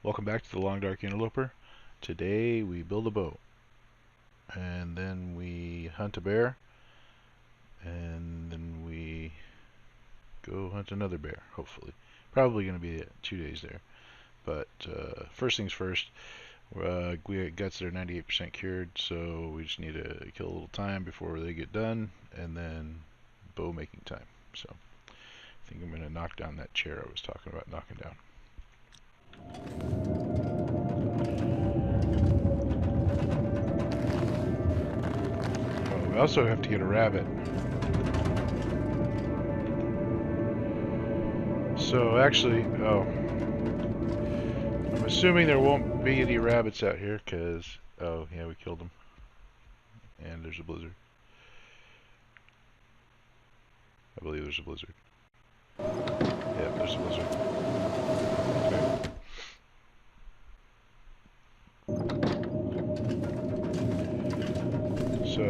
Welcome back to the Long Dark Interloper. Today we build a boat, and then we hunt a bear, and then we go hunt another bear, hopefully. Probably going to be 2 days there. But first things first, we got guts that are 98% cured, so we just need to kill a little time before they get done, and then bow making time. So I think I'm going to knock down that chair I was talking about knocking down. We also have to get a rabbit. So actually, I'm assuming there won't be any rabbits out here because, oh yeah, we killed them. And there's a blizzard. I believe there's a blizzard. Yeah, there's a blizzard. Okay. So,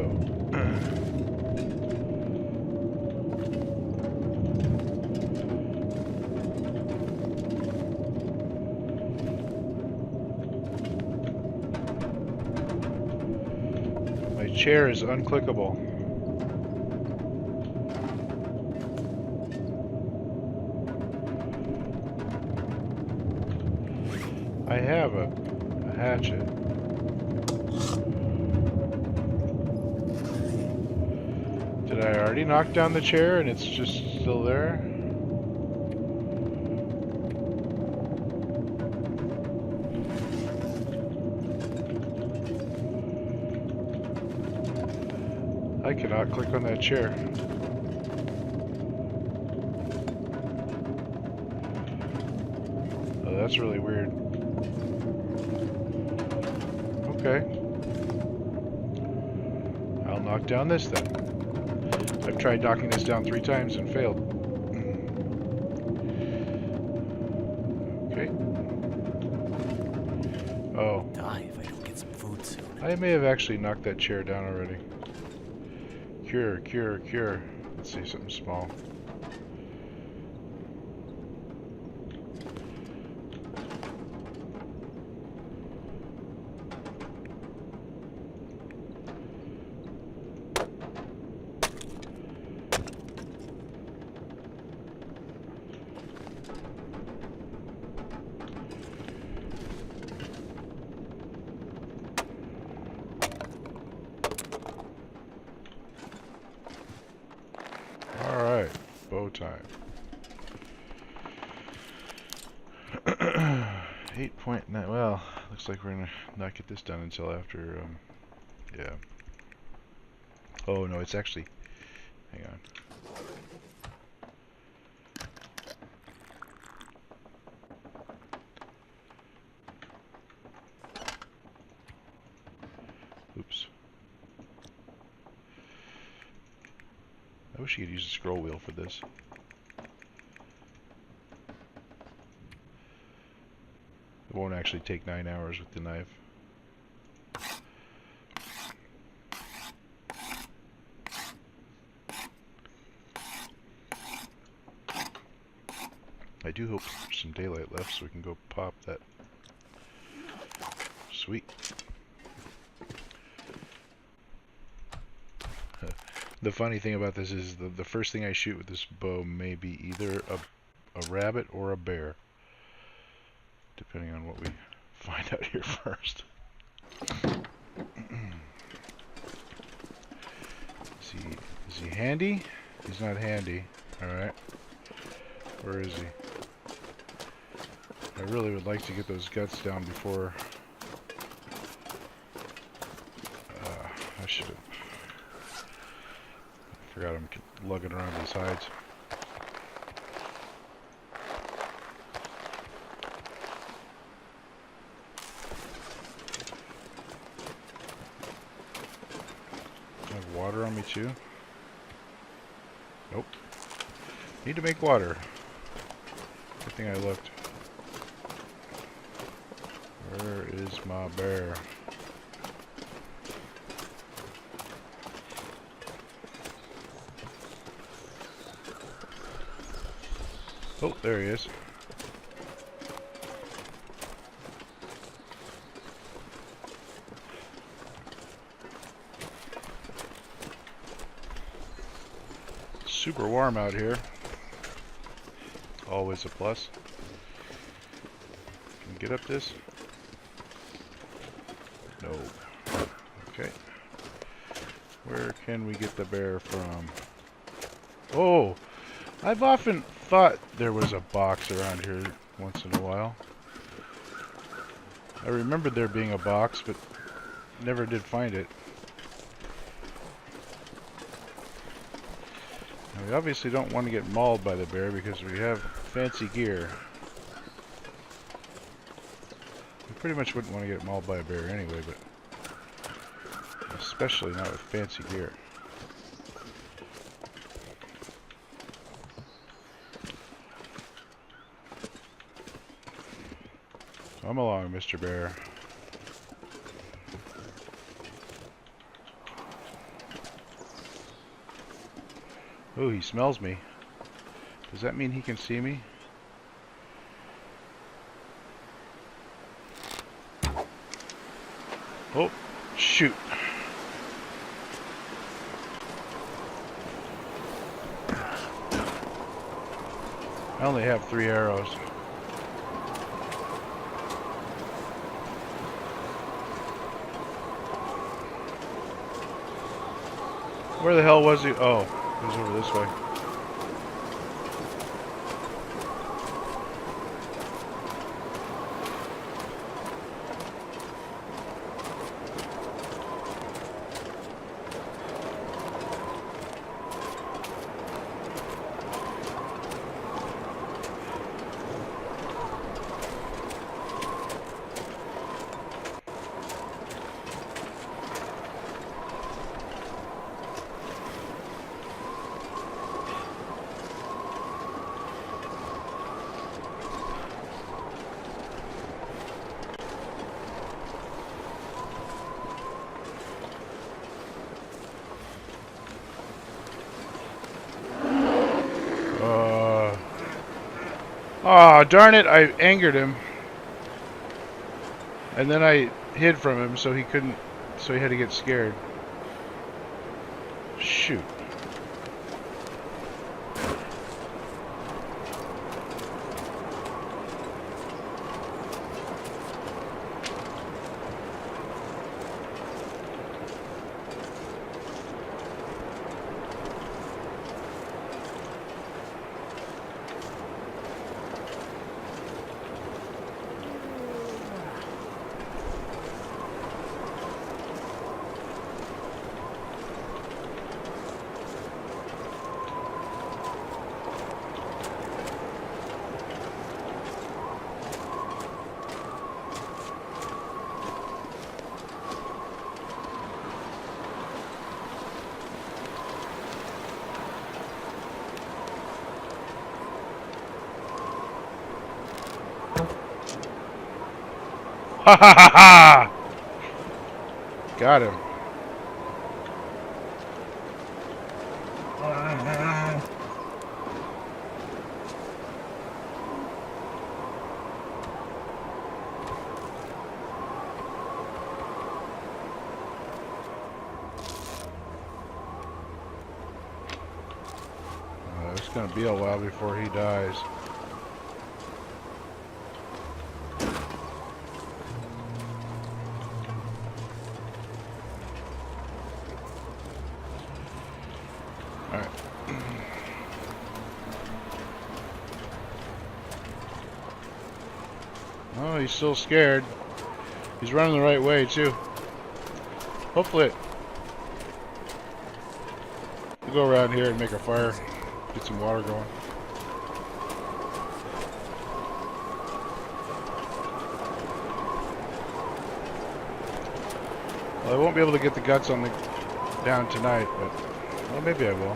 my chair is unclickable. I have a hatchet. Did I already knock down the chair and it's just still there? I cannot click on that chair. Oh, that's really weird. Okay. I'll knock down this then. I've tried knocking this down 3 times and failed. Okay. Oh. Die if I don't get some food soon. I may have actually knocked that chair down already. Cure, cure, cure. Let's see, something small. Alright, bow time. 8.9, well, looks like we're gonna not get this done until after, yeah. Oh no, it's actually, hang on. Oops. I wish you could use a scroll wheel for this. It won't actually take 9 hours with the knife. I do hope there's some daylight left so we can go pop that. Sweet. The funny thing about this is the first thing I shoot with this bow may be either a rabbit or a bear. Depending on what we find out here first. Is he handy? He's not handy. Alright. Where is he? I really would like to get those guts down before... I should have... Forgot I'm lugging around these hides. I have water on me too? Nope. Need to make water. Good thing I looked. Where is my bear? Oh, there he is. super warm out here. Always a plus. Can we get up this? No. Okay. Where can we get the bear from? Oh! I've often thought there was a box around here once in a while. I remembered there being a box, but never did find it. Now, we obviously don't want to get mauled by the bear because we have fancy gear. We pretty much wouldn't want to get mauled by a bear anyway, but especially not with fancy gear. Come along, Mr. Bear. Oh, he smells me. Does that mean he can see me? Oh, shoot. I only have 3 arrows. Where the hell was he? Oh, he was over this way. Oh, darn it, I angered him. And then I hid from him so he couldn't, so he had to get scared. Shoot. Ha ha ha ha! Got him. It's gonna be a while before he dies. Alright. Oh, he's still scared. He's running the right way, too. Hopefully, we'll go around here and make a fire. Get some water going. Well, I won't be able to get the guts on the down tonight, but well, maybe I will.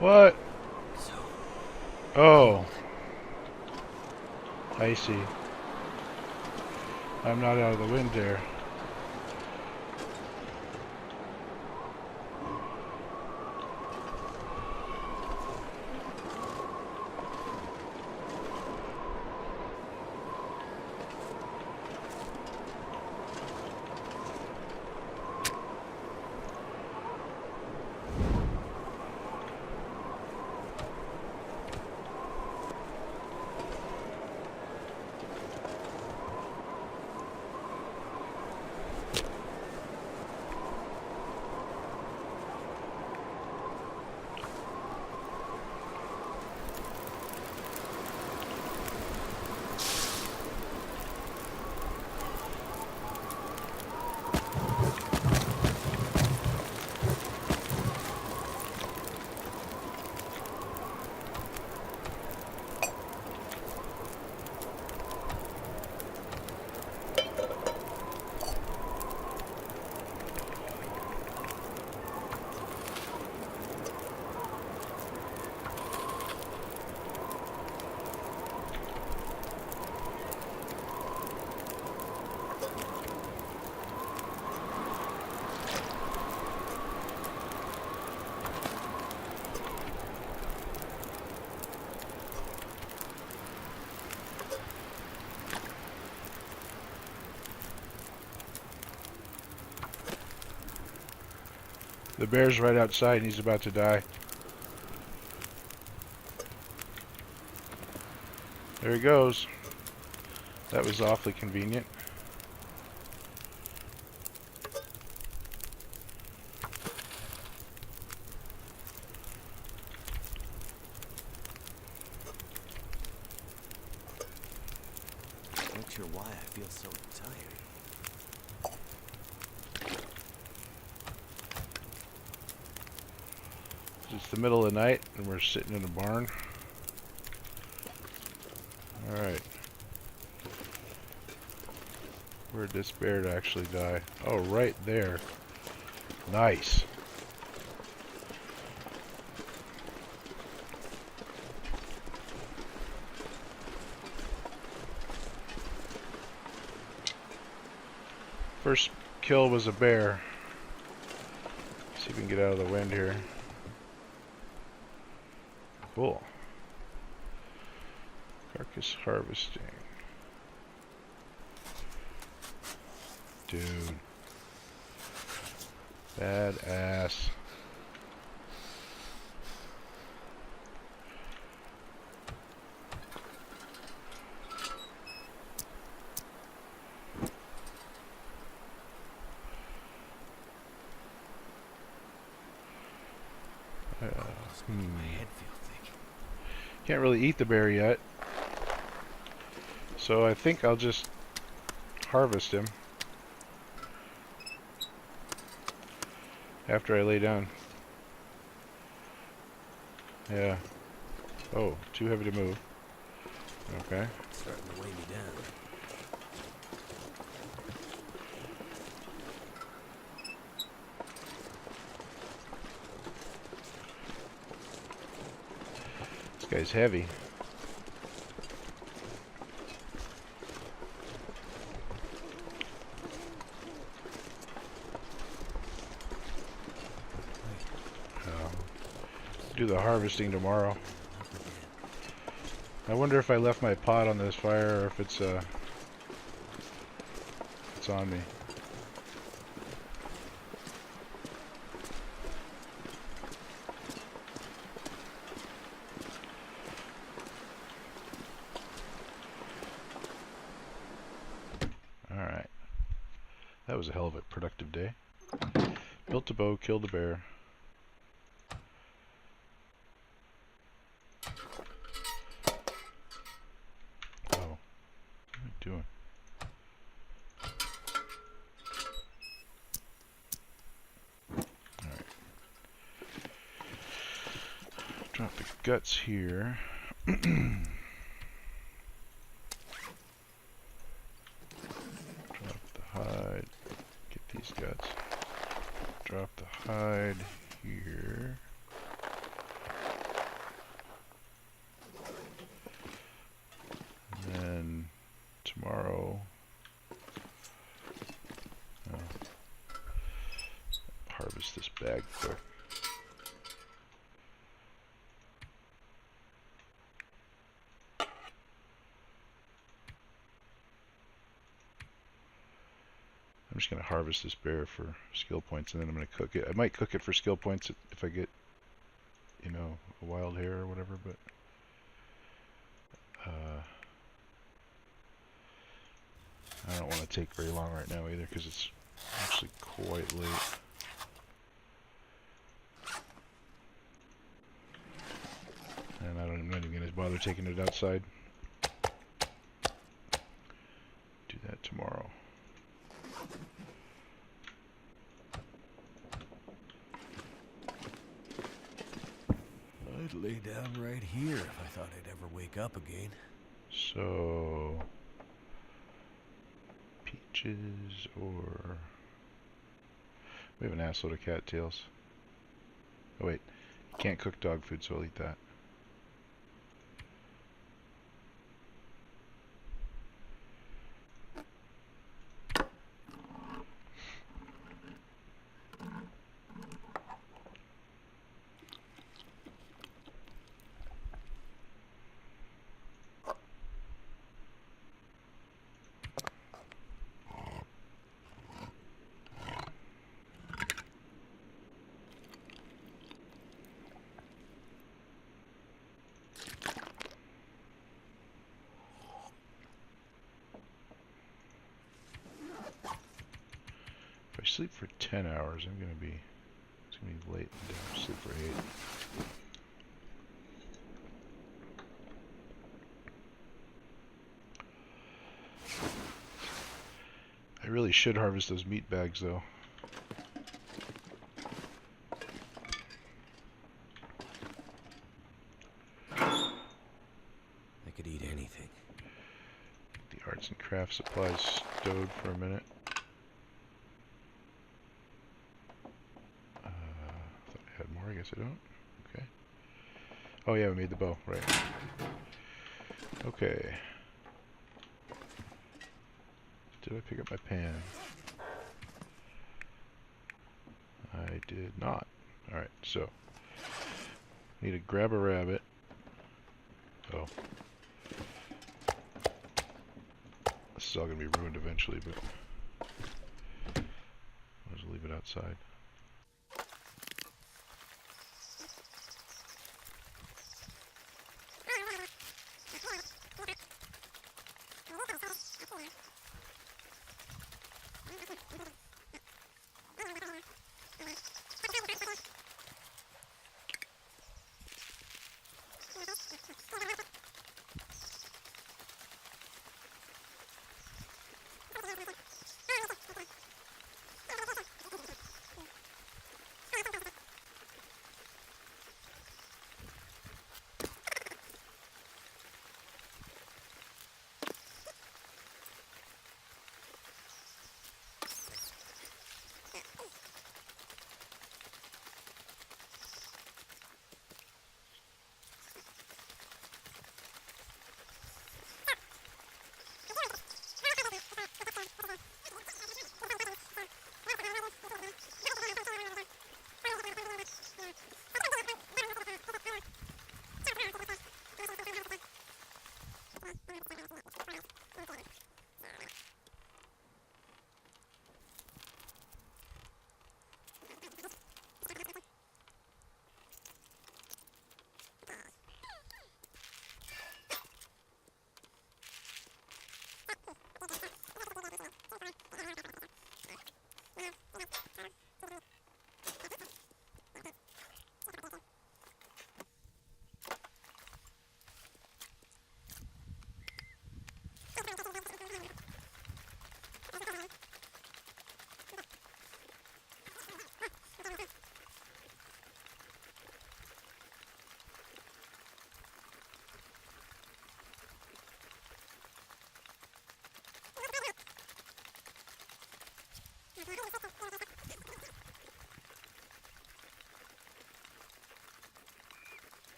What? So Oh, cold. I see. I'm not out of the wind there. The bear's right outside and he's about to die. There he goes. That was awfully convenient. Not sure why I feel so tired. It's the middle of the night and we're sitting in a barn. Alright. Where'd this bear actually die? Oh, right there. Nice. First kill was a bear. See if we can get out of the wind here. Cool. Carcass harvesting. Dude. Badass. Almost making my head feel thick. Can't really eat the bear yet. So I think I'll just harvest him after I lay down. Yeah. Oh, too heavy to move. Okay. It's starting to weigh me down. This guy's heavy. Do the harvesting tomorrow. I wonder if I left my pot on this fire or if it's on me. Alright. That was a hell of a productive day. Built a bow, killed a bear. Oh. What am I doing? Alright. Drop the guts here. Drop the hide. Get these guts. Drop the hide here. harvest this bag quick. I'm just going to harvest this bear for skill points, and then I'm going to cook it. I might cook it for skill points if I get, you know, a wild hare or whatever, but I don't want to take very long right now either, because it's actually quite late. And I'm not even going to bother taking it outside. Do that tomorrow. I'd lay down right here if I thought I'd ever wake up again. So, peaches or... We have an assload of cattails. Oh wait, can't cook dog food, so I'll eat that. If I sleep for 10 hours, it's gonna be late in the day. I'll sleep for 8. I really should harvest those meat bags though. I could eat anything. The arts and crafts supplies stowed for a minute. Thought I had more, I guess I don't. Okay. Oh yeah, we made the bow, right. Okay. Did I pick up my pan? I did not. Alright, so. Need to grab a rabbit. Oh. This is all going to be ruined eventually, but I'll just leave it outside.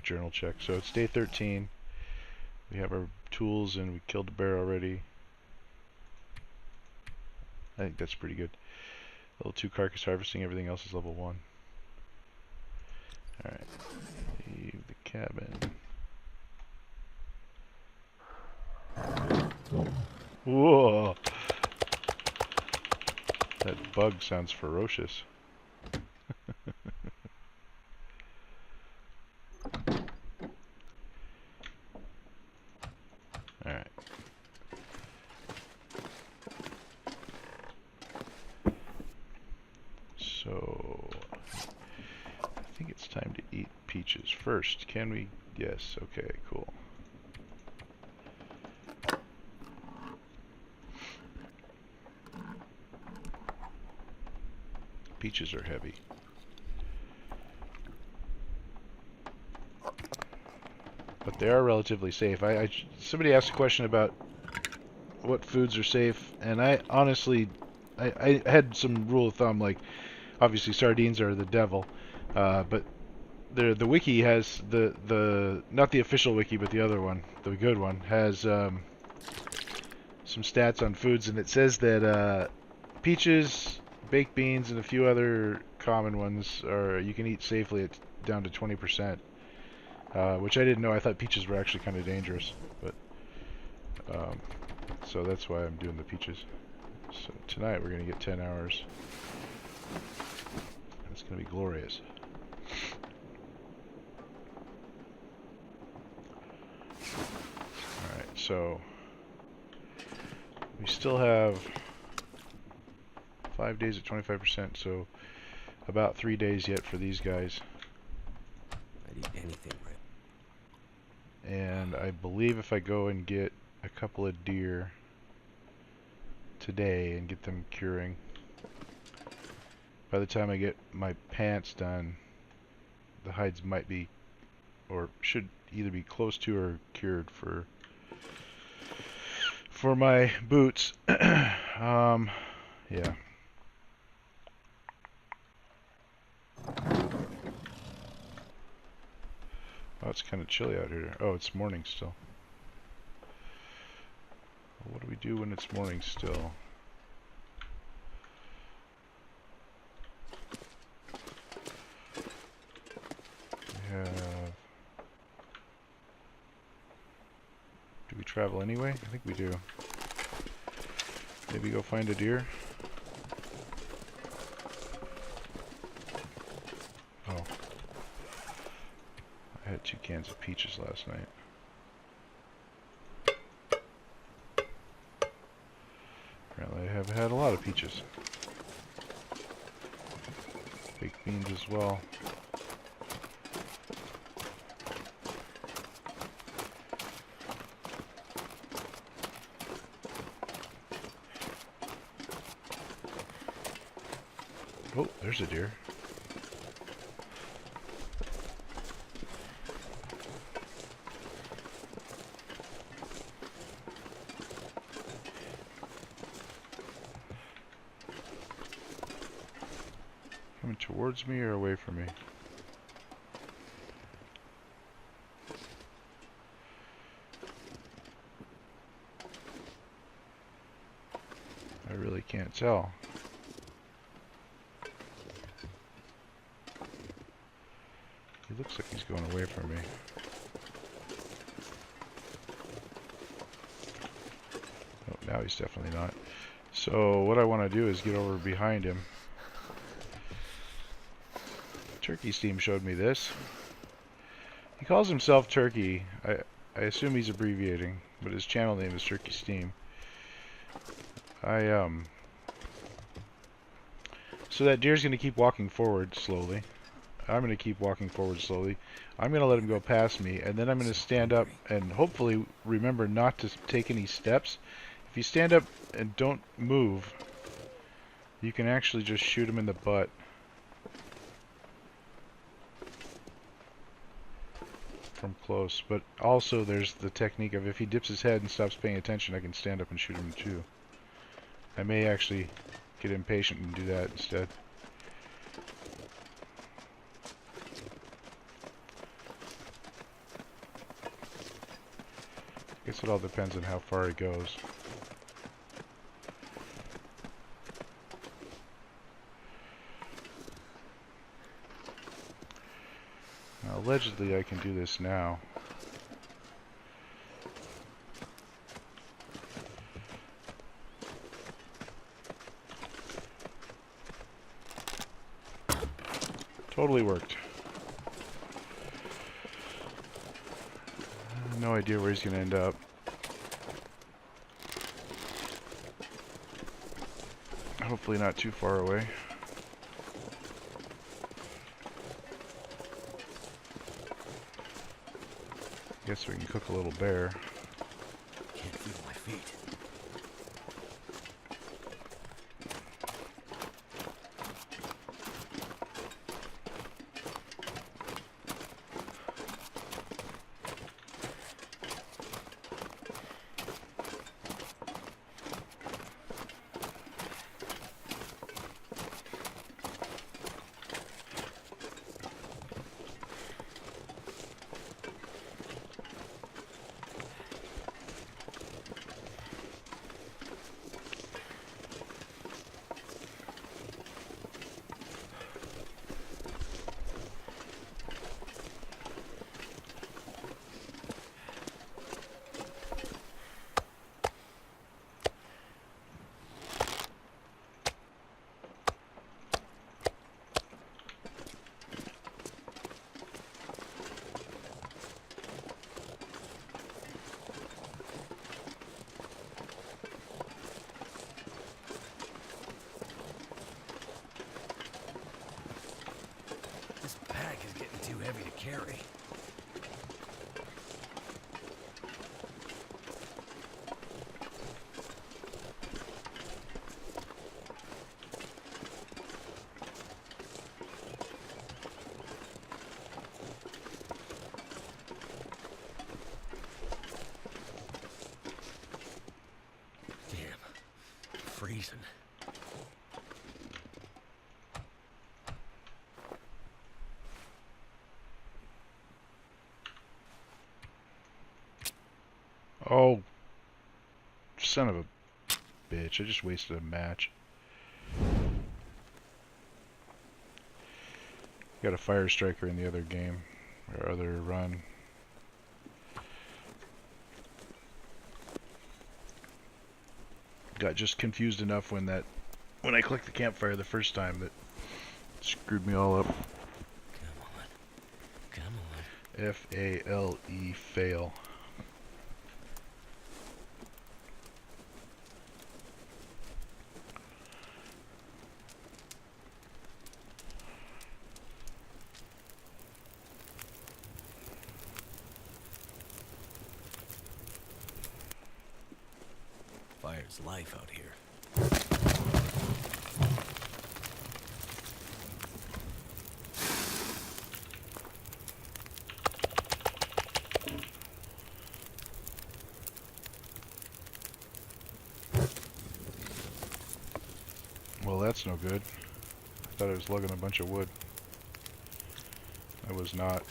journal check. So it's day 13. We have our tools and we killed the bear already. I think that's pretty good. Level 2 carcass harvesting, everything else is level 1. Alright, leave the cabin. Whoa! That bug sounds ferocious. Alright. So, I think it's time to eat peaches first. Can we? Yes, okay, cool. Peaches are heavy. But they are relatively safe. Somebody asked a question about what foods are safe, and I honestly, I had some rule of thumb, like obviously sardines are the devil, but the wiki has the not the official wiki, but the other one, the good one, has some stats on foods, and it says that peaches, baked beans, and a few other common ones are you can eat safely at down to 20%. Which I didn't know. I thought peaches were actually kind of dangerous, but so that's why I'm doing the peaches. So tonight we're gonna get 10 hours. It's gonna be glorious. All right, so we still have 5 days at 25%, so about 3 days yet for these guys. I'd eat anything, right? And I believe if I go and get a couple of deer today and get them curing, by the time I get my pants done, the hides might be, or should either be close to or cured for my boots. Yeah. Oh, it's kind of chilly out here. Oh, it's morning still. Well, what do we do when it's morning still? We have... Do we travel anyway? I think we do. Maybe go find a deer? Oh. I had 2 cans of peaches last night. Apparently I have had a lot of peaches. Baked beans as well. Oh, there's a deer. Coming towards me or away from me? I really can't tell. He looks like he's going away from me. Oh, now he's definitely not. So what I want to do is get over behind him. Turkey Steam showed me this. He calls himself Turkey. I assume he's abbreviating, but his channel name is Turkey Steam. So that deer's going to keep walking forward slowly. I'm going to keep walking forward slowly. I'm going to let him go past me, and then I'm going to stand up and hopefully remember not to take any steps. If you stand up and don't move, you can actually just shoot him in the butt. From close, but also there's the technique of if he dips his head and stops paying attention, I can stand up and shoot him too. I may actually get impatient and do that instead. Guess it all depends on how far he goes. Now, allegedly, I can do this now. Totally worked. No idea where he's going to end up. Hopefully not too far away. Guess we can cook a little bear. Can't feel my feet. This pack is getting too heavy to carry. Damn, freezing. Oh, son of a bitch. I just wasted a match. Got a fire striker in the other game, or other run. Got just confused enough when I clicked the campfire the first time that screwed me all up. Come on. Come on. F-A-L-E, fail. Fire's life out here. Well, that's no good. I thought I was lugging a bunch of wood. I was not.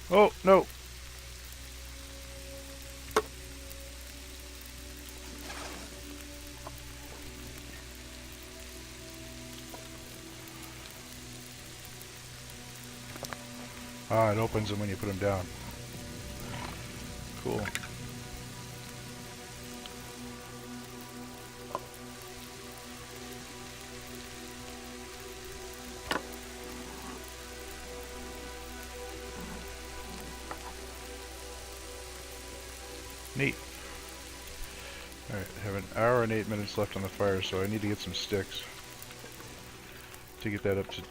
Oh, no! Ah, it opens them when you put them down. Cool. Neat. Alright, I have an hour and 8 minutes left on the fire, so I need to get some sticks to get that up to...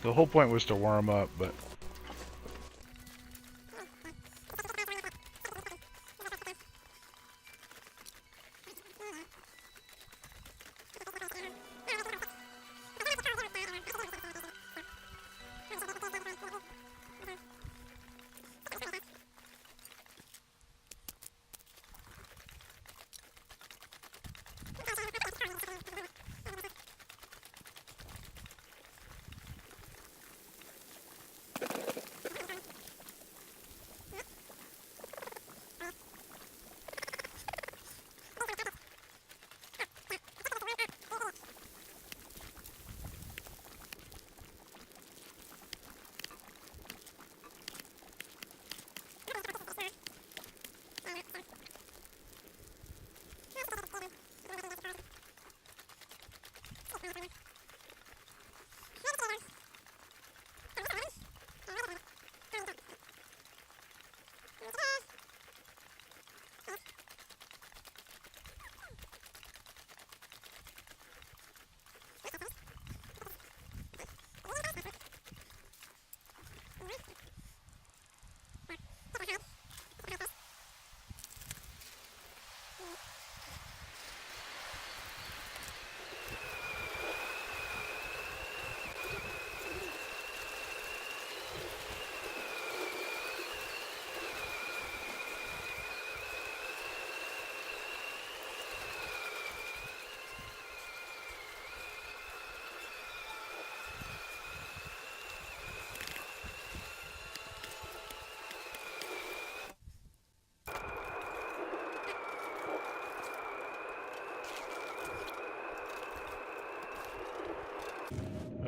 The whole point was to warm up, but...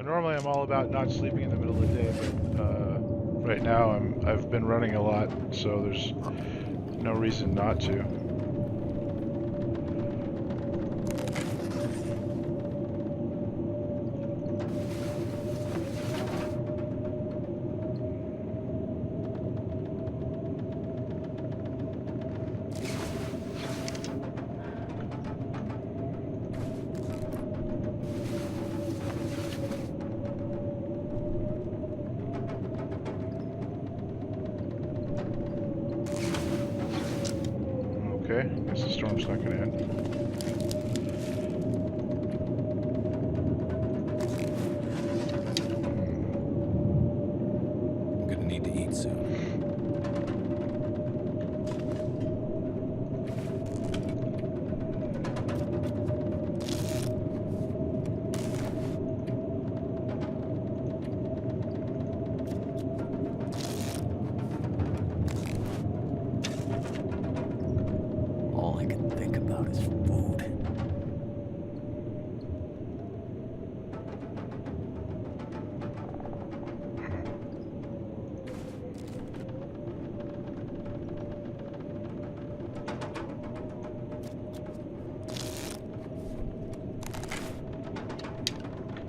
Normally I'm all about not sleeping in the middle of the day, but right now I've been running a lot, so there's no reason not to. Okay, guess the storm's not gonna end. I'm gonna need to eat soon. All I can think about is food.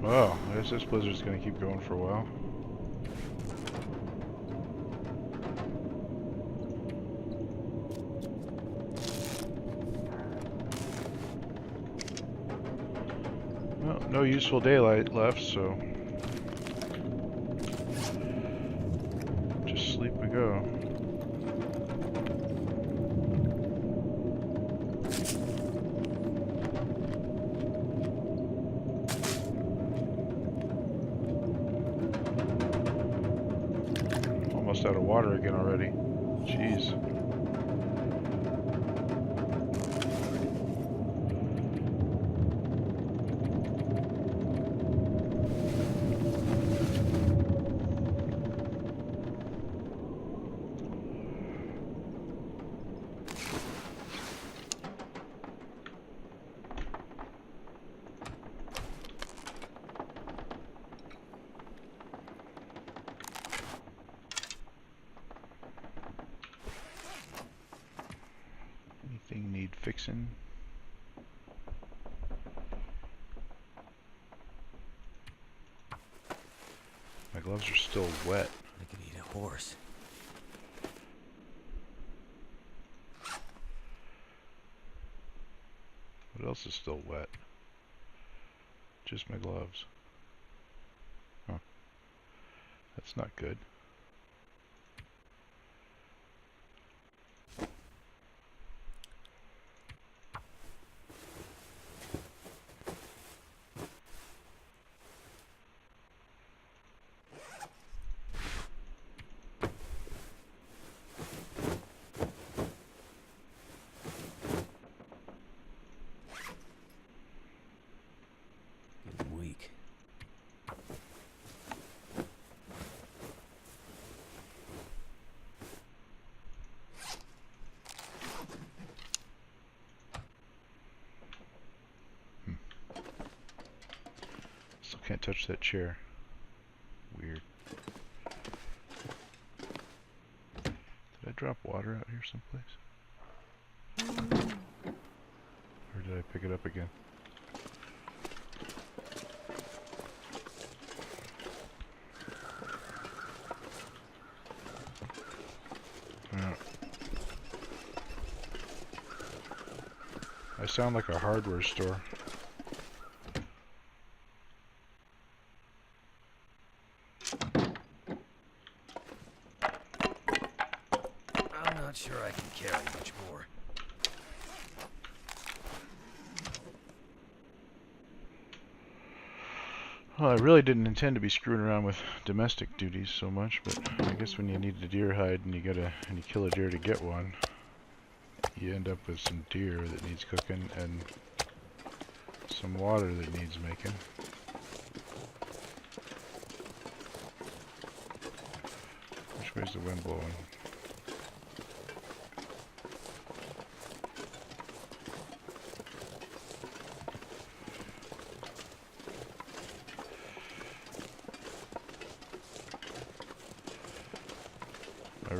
Well, I guess this blizzard's gonna keep going for a while. Well, no useful daylight left, so just sleep we go. Almost out of water again already. Jeez. Anything need fixing? My gloves are still wet. I could eat a horse. What else is still wet? Just my gloves. Huh. That's not good. Getting weak. Still can't touch that chair. Weird. Did I drop water out here someplace? Or did I pick it up again? Yeah. I sound like a hardware store. I'm not sure I can carry much more. Well, I really didn't intend to be screwing around with domestic duties so much, but I guess when you need a deer hide and you kill a deer to get one, you end up with some deer that needs cooking and some water that needs making. Which way's the wind blowing?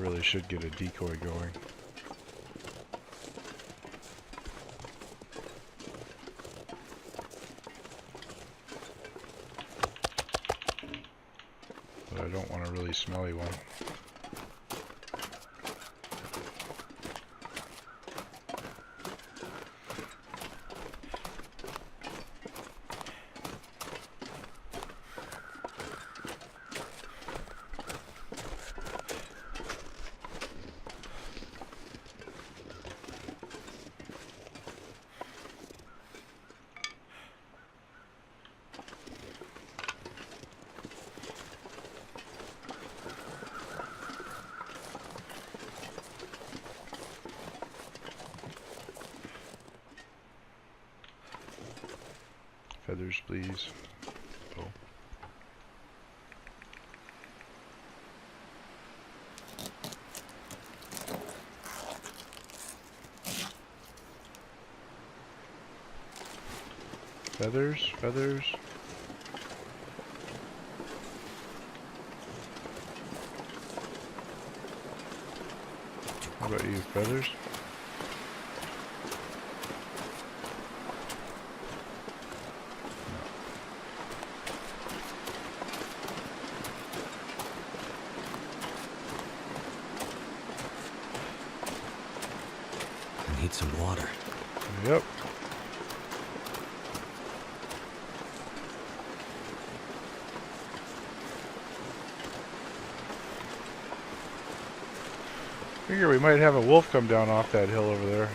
really should get a decoy going. But I don't want a really smelly one. Feathers, please. Oh. Feathers, feathers. How about you, feathers? I need some water. Yep. Figure we might have a wolf come down off that hill over there.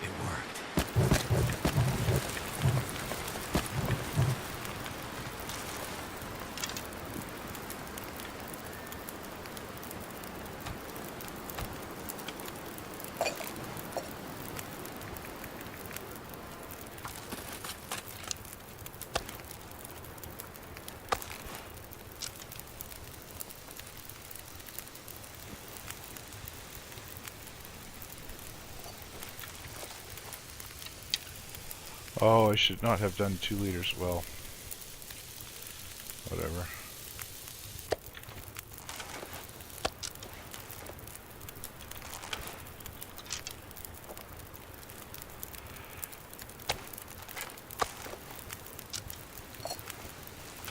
It worked. Oh, I should not have done 2 liters. Well, whatever.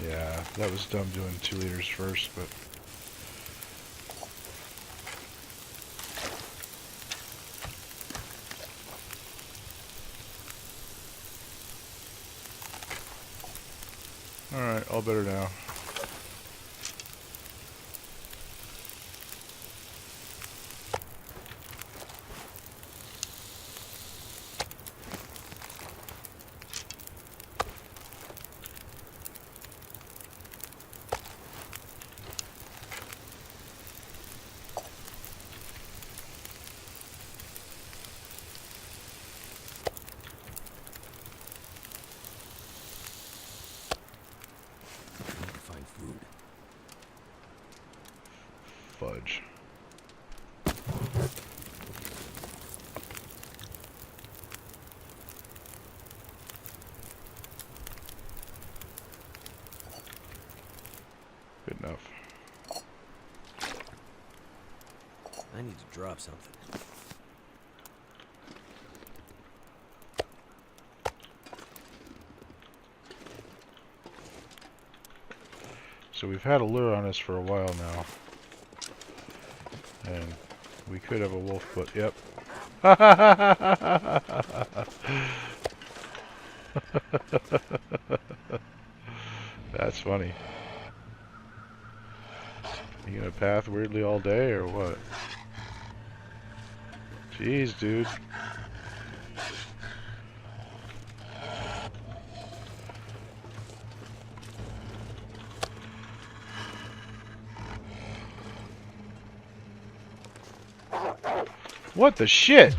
Yeah, that was dumb doing 2 liters first, but alright, all better now. I need to find food. Fudge. Good enough. I need to drop something. So we've had a lure on us for a while now. And we could have a wolf, but yep. That's funny. You gonna path weirdly all day or what? Jeez, dude. What the shit?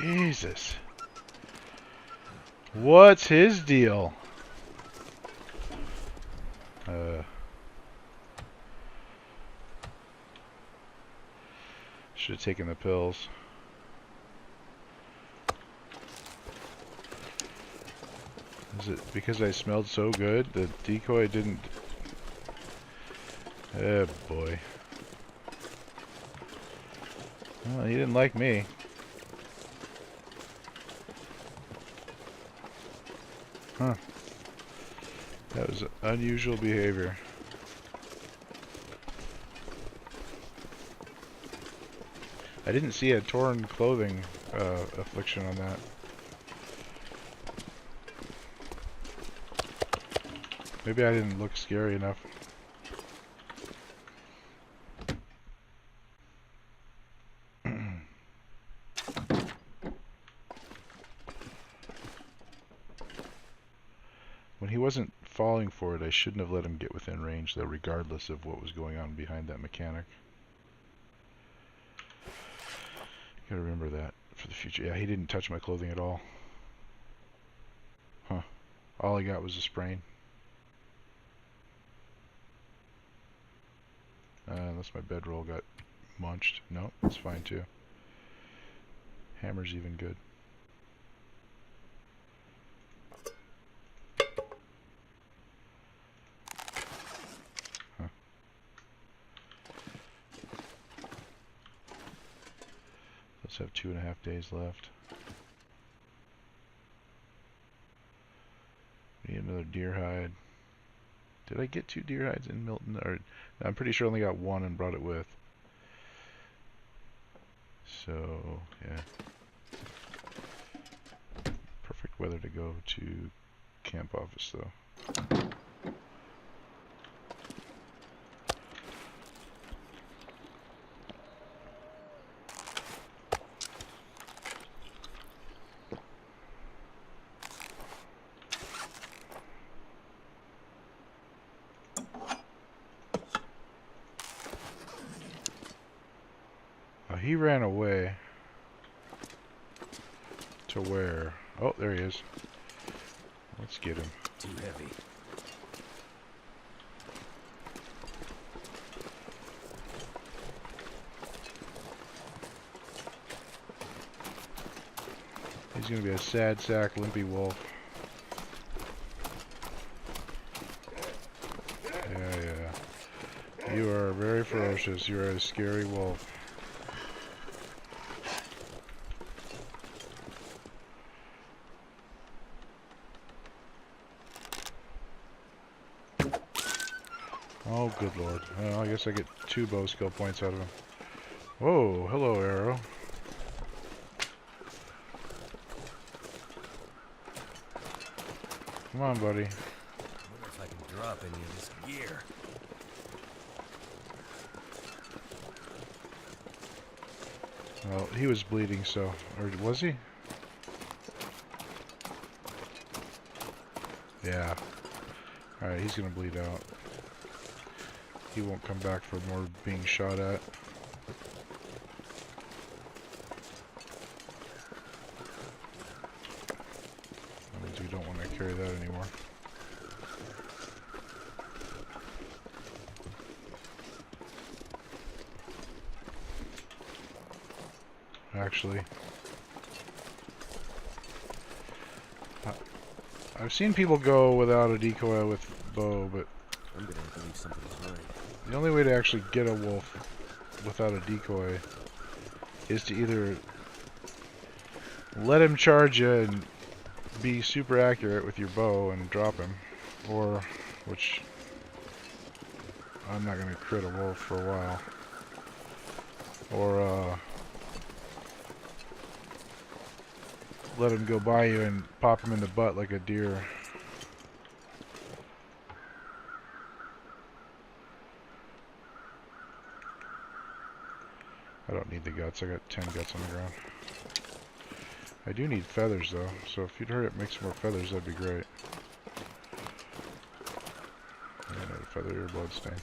Jesus. What's his deal? Should have taken the pills. Is it because I smelled so good? The decoy didn't... Oh boy. Well, he didn't like me. Huh. That was unusual behavior. I didn't see a torn clothing affliction on that. Maybe I didn't look scary enough. When he wasn't falling for it, I shouldn't have let him get within range, though, regardless of what was going on behind that mechanic. Gotta remember that for the future. Yeah, he didn't touch my clothing at all. Huh. All I got was a sprain. Unless my bedroll got munched. No, it's fine too. Hammer's even good. Huh. Let's have 2.5 days left. Need another deer hide. Did I get 2 deer hides in Milton? Or I'm pretty sure I only got 1 and brought it with. So, yeah. Perfect weather to go to camp office, though. He ran away. To where? Oh, there he is. Let's get him. Too heavy. He's gonna be a sad sack, limpy wolf. Yeah, yeah. You are very ferocious. You are a scary wolf. Oh, good lord. Well, I guess I get 2 bow skill points out of him. Whoa, hello, arrow. Come on, buddy. I wonder if I can drop any of this gear. Well, he was bleeding, so... Or was he? Yeah. Alright, he's gonna bleed out. He won't come back for more being shot at. That means we don't want to carry that anymore. Actually, I've seen people go without a decoy with bow, but I'm gonna believe something's right. the only way to actually get a wolf without a decoy is to either let him charge you and be super accurate with your bow and drop him, or, which I'm not going to crit a wolf for a while, or let him go by you and pop him in the butt like a deer. I don't need the guts. I got 10 guts on the ground. I do need feathers though, so if you'd hurry up and make some more feathers, that'd be great. And a feather or bloodstain.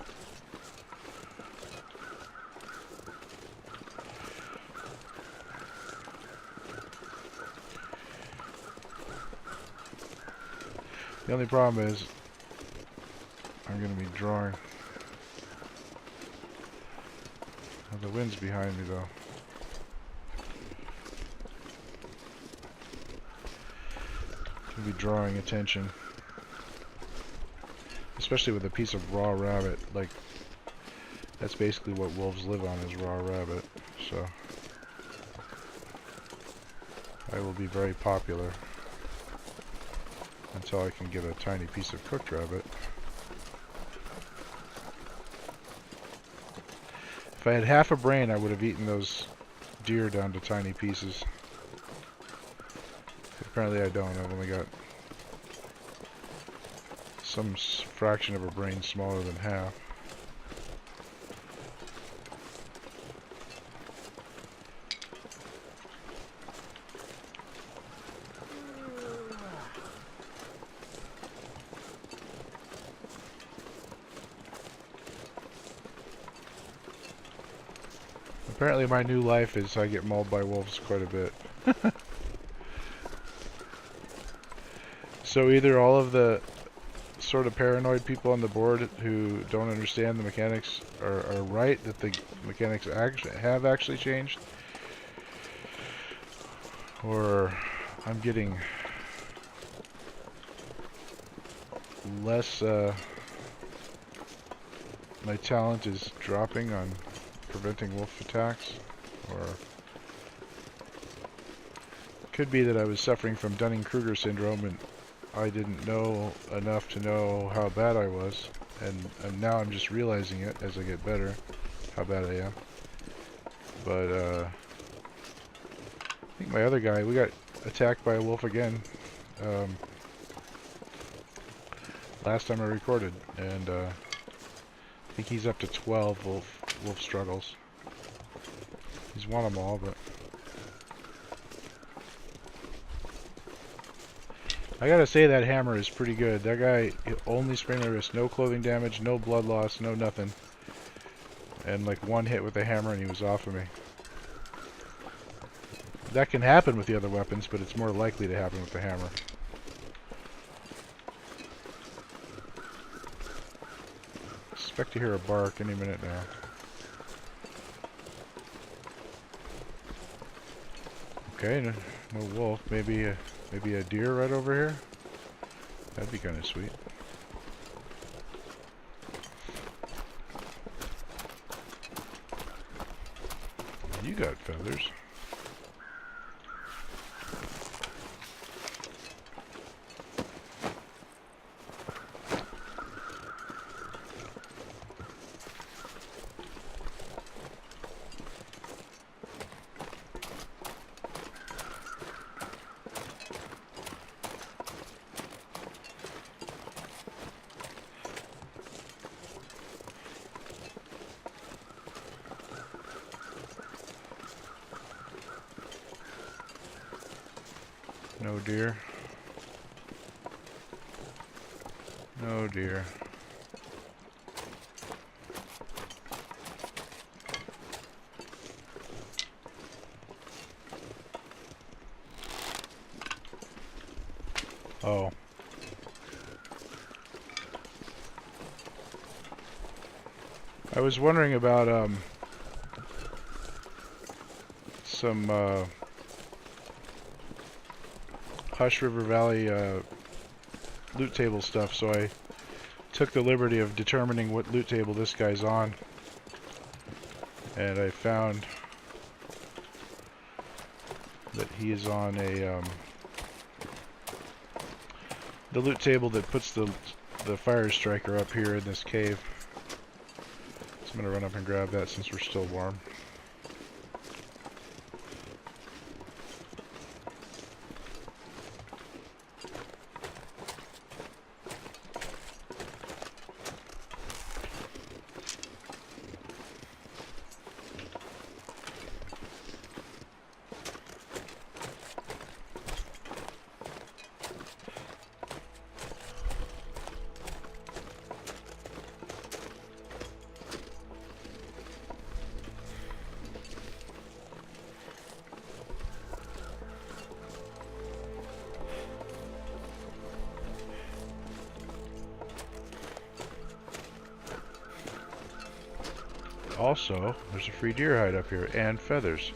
The only problem is I'm going to be drawing. Oh, the wind's behind me though. Going to be drawing attention. Especially with a piece of raw rabbit. Like, that's basically what wolves live on, is raw rabbit. So I will be very popular until I can get a tiny piece of cooked rabbit. If I had half a brain, I would have eaten those deer down to tiny pieces. Apparently I don't. I've only got some fraction of a brain smaller than half. Apparently my new life is I get mauled by wolves quite a bit. So either all of the sort of paranoid people on the board who don't understand the mechanics are right, that the mechanics have actually changed, or I'm getting less, my talent is dropping on preventing wolf attacks, or it could be that I was suffering from Dunning-Kruger syndrome and I didn't know enough to know how bad I was, and now I'm just realizing it as I get better, how bad I am. But I think my other guy, we got attacked by a wolf again last time I recorded, and I think he's up to 12 wolf struggles. He's won them all, but I gotta say that hammer is pretty good. That guy only sprained my wrist, no clothing damage, no blood loss, no nothing. And like one hit with the hammer and he was off of me. That can happen with the other weapons, but it's more likely to happen with the hammer. Expect to hear a bark any minute now. Okay, no wolf. Maybe a deer right over here? That'd be kind of sweet. You got feathers. No deer. No deer. Oh. I was wondering about some Hush River Valley loot table stuff, so I took the liberty of determining what loot table this guy's on, and I found that he is on a the loot table that puts the fire striker up here in this cave. So I'm gonna run up and grab that since we're still warm. also, there's a free deer hide up here, and feathers.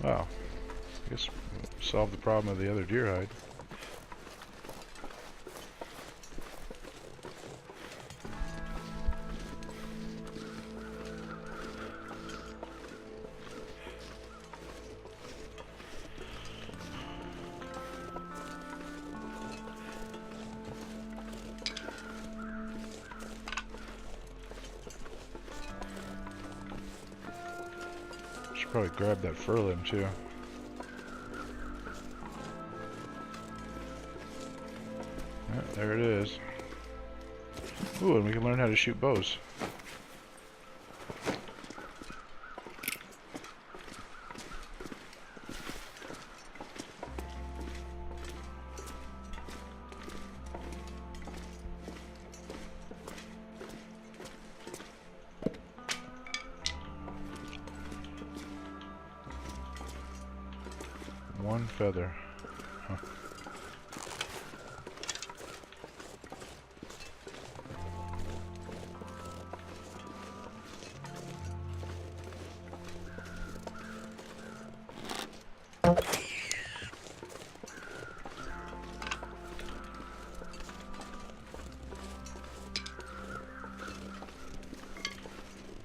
Wow. I guess we solved the problem of the other deer hide. Should probably grab that fur limb too. Yeah, there it is. Ooh, and we can learn how to shoot bows. One feather. Huh.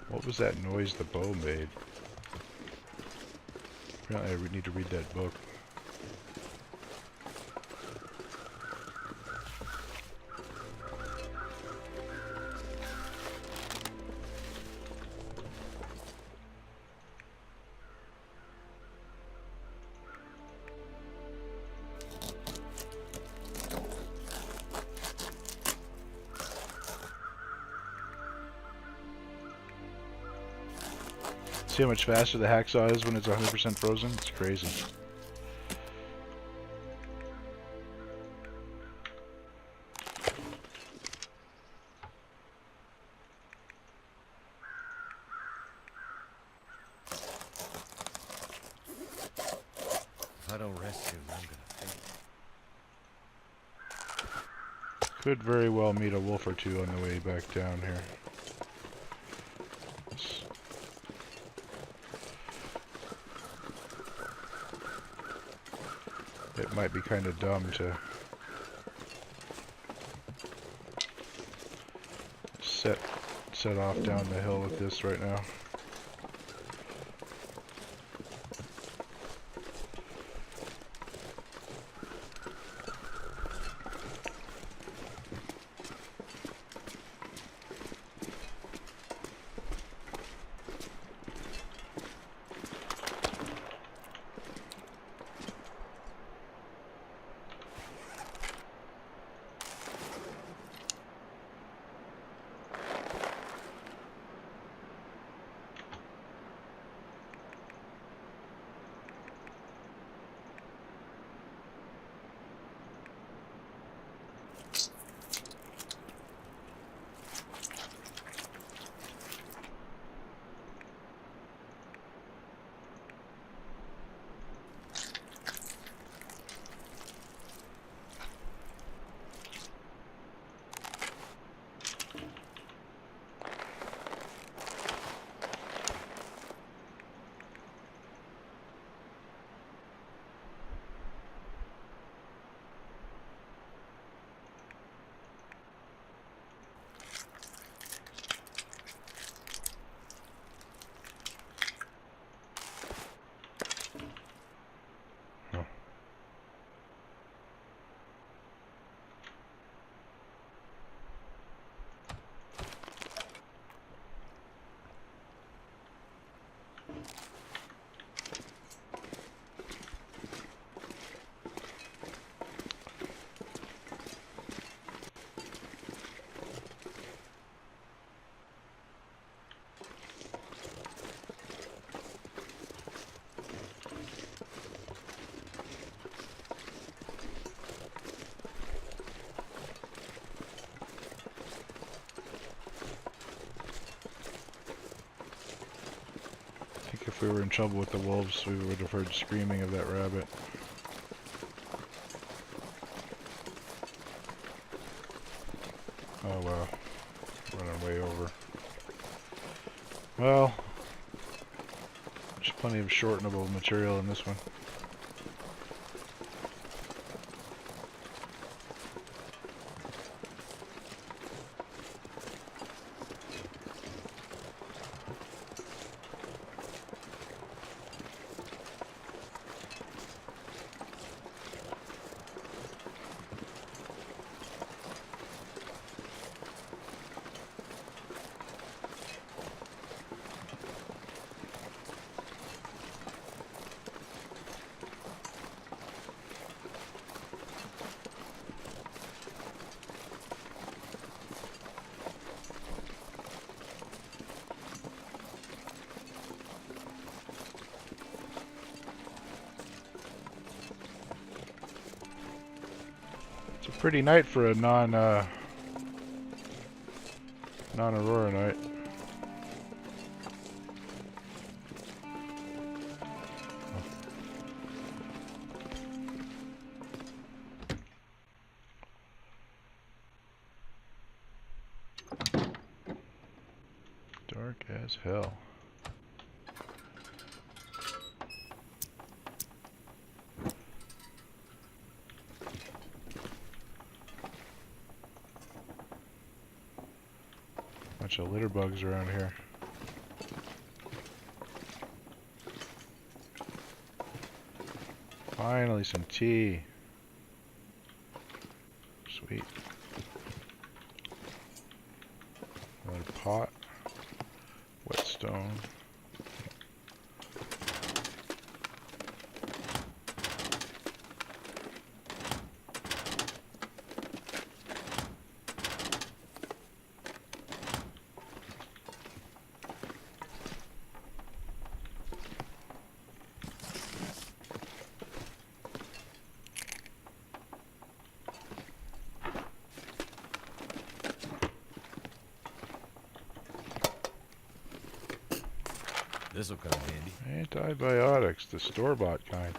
What was that noise the bow made? Apparently I need to read that book. See how much faster the hacksaw is when it's 100% frozen? It's crazy. If I don't rest soon, I'm gonna faint. Could very well meet a wolf or two on the way back down here. It might be kind of dumb to set off down the hill with this right now. If we were in trouble with the wolves, we would have heard screaming of that rabbit. Oh wow, running way over. Well, there's plenty of shortenable material in this one. It's a pretty night for a non-Aurora night. Dark as hell. Bunch of litter bugs around here. Finally some tea. Sweet. Another pot. Whetstone. This'll come handy. Antibiotics, the store-bought kind.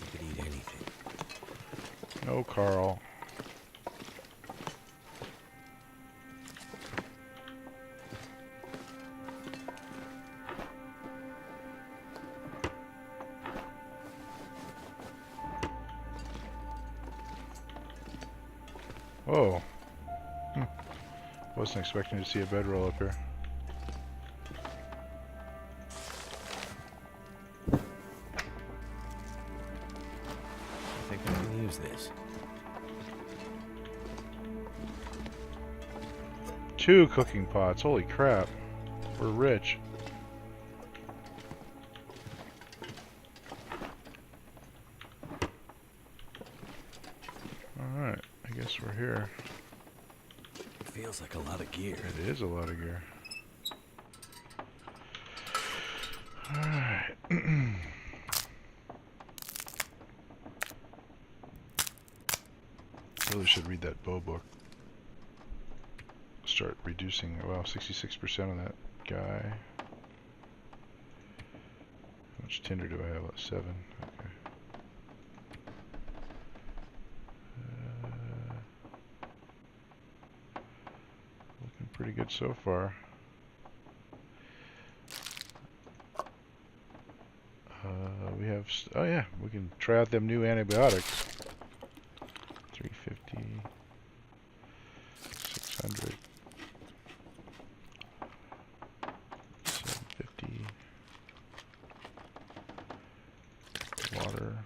You could eat anything. No, Carl. Whoa. Wasn't expecting to see a bedroll up here. I think I can use this. 2 cooking pots, holy crap. We're rich. Alright, I guess we're here. It feels like a lot of gear. It is a lot of gear. Alright. Really should read that bow book. Start reducing, well, 66% on that guy. How much tinder do I have? 7. Okay. Looking pretty good so far. We have, oh yeah, we can try out them new antibiotics. 350, 600, 750, water.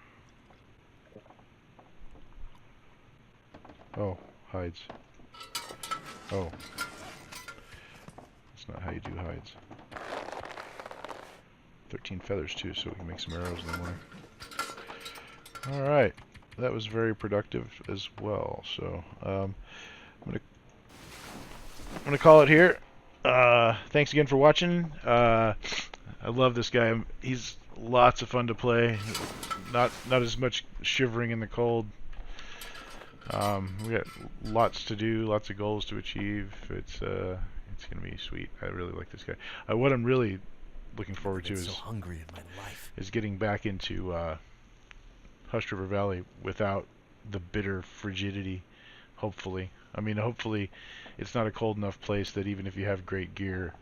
Oh, hides. Oh. That's not how you do hides. 13 feathers too, so we can make some arrows in the morning. Alright, that was very productive as well, so I'm gonna call it here. Thanks again for watching. I love this guy. He's lots of fun to play. Not as much shivering in the cold. We got lots to do, lots of goals to achieve. It's It's gonna be sweet. I really like this guy. What I'm really looking forward to I've been so is hungry in my life. getting back into Hush River Valley without the bitter frigidity. Hopefully, I mean, hopefully, it's not a cold enough place that even if you have great gear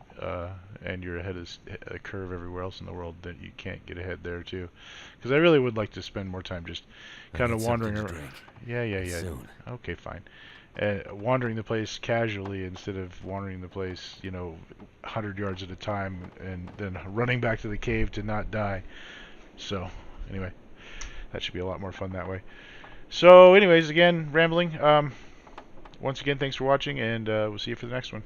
and you're ahead of a curve everywhere else in the world, that you can't get ahead there too. Because I really would like to spend more time just I kind need of something wandering to around. drink. Yeah, yeah, And yeah. soon. Okay, fine. Wandering the place casually instead of wandering the place, 100 yards at a time and then running back to the cave to not die. So, anyway, that should be a lot more fun that way. So, anyways, again, rambling. Once again, thanks for watching, and we'll see you for the next one.